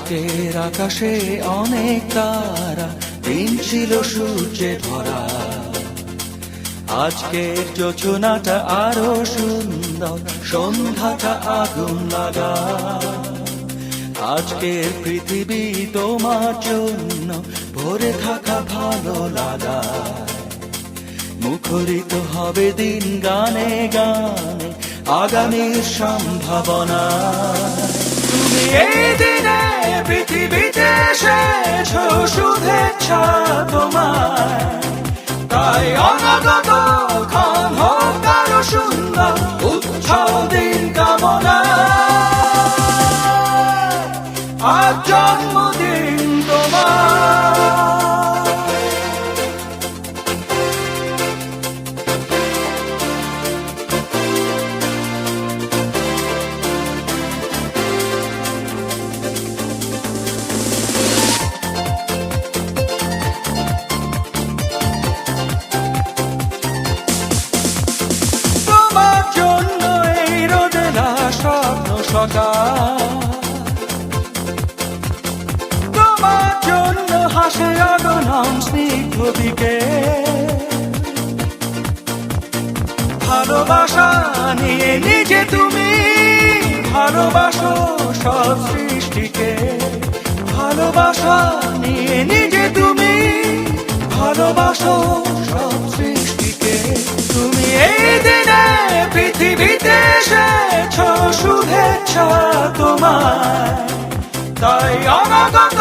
আজকের আকাশে অনেক তারা, দিন ছিল সূর্যে ভরা। আজকের যোজনাটা আরো সুন্দর, সন্ধ্যাটা আগুন লাগা। আজকের পৃথিবী তোমার জন্য ভরে থাকা ভালো লাগা। মুখরিত হবে দিন গানে গানে, আগামীর সম্ভাবনা। তুমি এই দিনে পৃথিবীতে এসেছো, শুভেচ্ছা তোমায়। তাই অনাগত ক্ষণ হোক আরো সুন্দর, উৎসব দিন কামনা। আজ জন্মদিন তোমার। তোমার জন্য হাসে আগনাম স্নিগ্ধ বিকেল। ভালোবাসা নিয়ে নিজে তুমি ভালোবাসো সব সৃষ্টিকে। ভালোবাসা নিয়ে নিজে তুমি ভালোবাসো সব সৃষ্টিকে। তুমি এই দিনে পৃথিবীতে এসেছো, শুভেচ্ছা তোমায়। তাই অনাগত